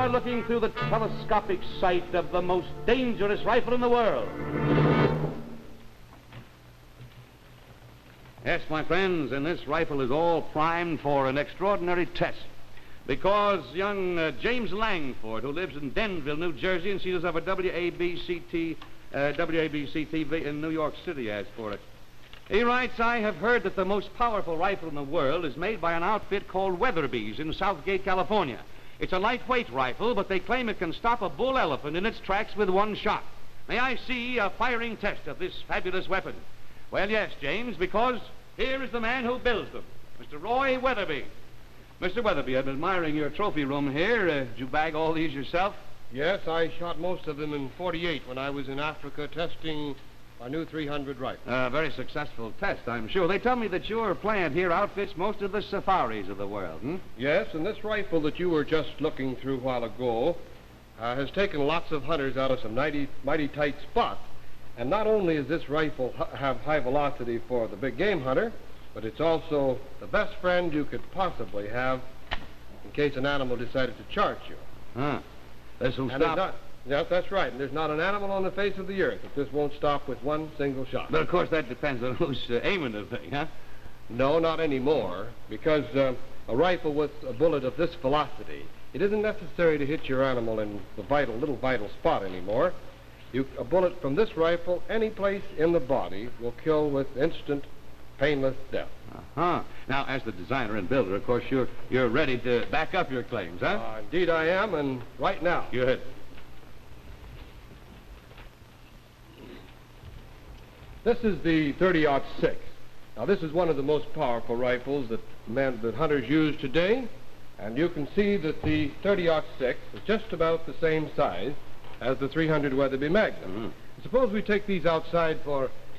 are looking through the telescopic sight of the most dangerous rifle in the world. Yes, my friends, and this rifle is all primed for an extraordinary test. Because young James Langford, who lives in Denville, New Jersey, and sees of a WABCT in New York City, asked for it. He writes, I have heard that the most powerful rifle in the world is made by an outfit called Weatherby's in Southgate, California. It's a lightweight rifle, but they claim it can stop a bull elephant in its tracks with one shot. May I see a firing test of this fabulous weapon? Well, yes, James, because here is the man who builds them, Mr. Roy Weatherby. Mr. Weatherby, I'm admiring your trophy room here. Did you bag all these yourself? Yes, I shot most of them in '48 when I was in Africa testing our new 300 rifle. A very successful test, I'm sure. They tell me that your plant here outfits most of the safaris of the world, hmm? Yes, and this rifle that you were just looking through a while ago has taken lots of hunters out of some mighty tight spots. And not only does this rifle have high velocity for the big game hunter, but it's also the best friend you could possibly have in case an animal decided to charge you. Huh. This will stop. Yes, that's right. And there's not an animal on the face of the earth that this won't stop with one single shot. But, of course, that depends on who's aiming the thing, huh? No, not anymore. Because a rifle with a bullet of this velocity, it isn't necessary to hit your animal in the little vital spot anymore. A bullet from this rifle, any place in the body, will kill with instant, painless death. Uh-huh. Now, as the designer and builder, of course, you're ready to back up your claims, huh? Indeed I am, and right now. Good. This is the 30-06. Now, this is one of the most powerful rifles that hunters use today, and you can see that the 30-06 is just about the same size as the 300 Weatherby Magnum. Mm-hmm. Suppose we take these outside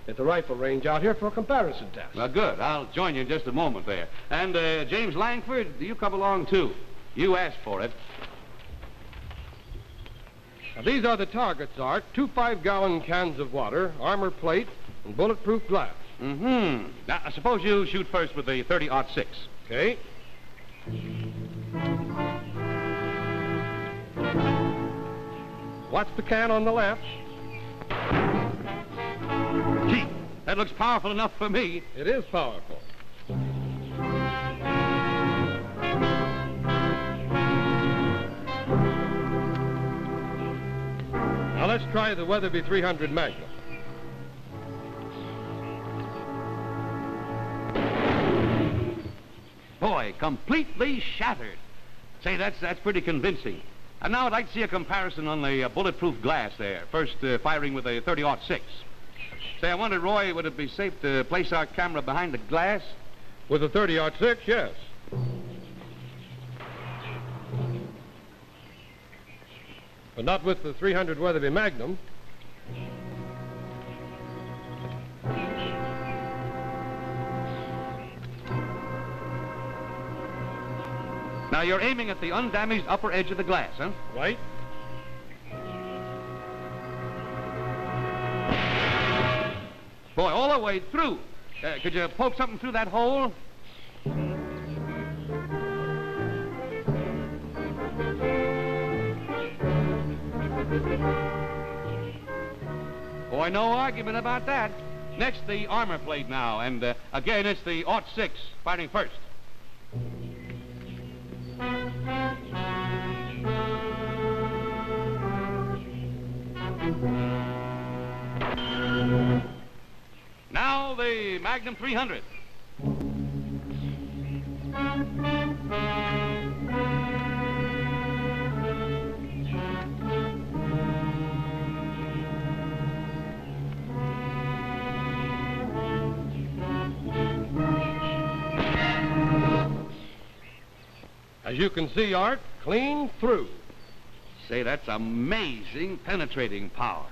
at the rifle range out here for a comparison test. Well, good. I'll join you in just a moment there. And, James Langford, you come along, too. You asked for it. Now, these are the targets, Art. 2 5-gallon cans of water, armor plate, and bulletproof glass. Mm-hmm. Now, suppose you shoot first with the 30-06. Okay. Watch the can on the left. Gee, that looks powerful enough for me. It is powerful. Now let's try the Weatherby 300 Magnum. Boy, completely shattered. Say, that's pretty convincing. And now I'd like to see a comparison on the bulletproof glass there. First, firing with a 30-06. Say, I wondered, Roy, would it be safe to place our camera behind the glass? With a 30-06, yes. But not with the 300 Weatherby Magnum. Now, you're aiming at the undamaged upper edge of the glass, huh? Right. Boy, all the way through. Could you poke something through that hole? Boy, no argument about that. Next, the armor plate now, and again, it's the 06 firing first. Now the Magnum 300. As you can see, Art, clean through. Say, that's amazing penetrating power.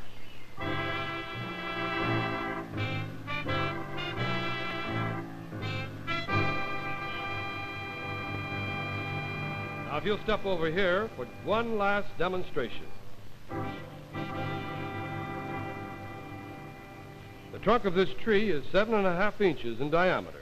Now, if you'll step over here for one last demonstration. The trunk of this tree is 7.5 inches in diameter.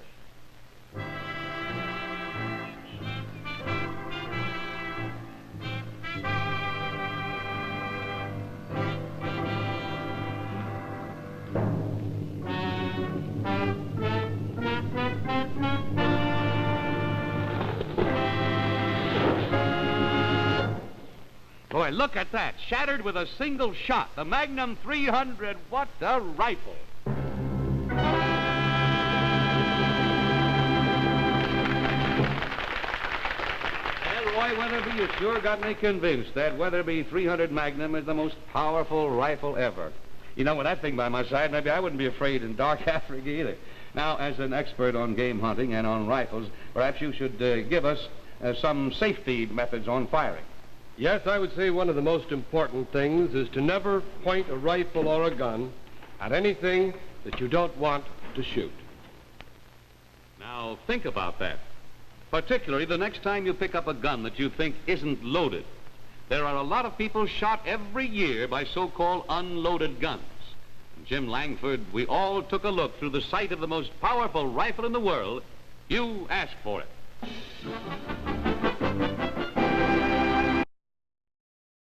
look at that. Shattered with a single shot. The Magnum 300. What a rifle. Roy Weatherby, you sure got me convinced that Weatherby 300 Magnum is the most powerful rifle ever. You know, with that thing by my side, maybe I wouldn't be afraid in dark Africa either. Now, as an expert on game hunting and on rifles, perhaps you should give us some safety methods on firing. Yes, I would say one of the most important things is to never point a rifle or a gun at anything that you don't want to shoot. Now, think about that. Particularly the next time you pick up a gun that you think isn't loaded. There are a lot of people shot every year by so-called unloaded guns. Jim Langford, we all took a look through the sight of the most powerful rifle in the world. You asked for it.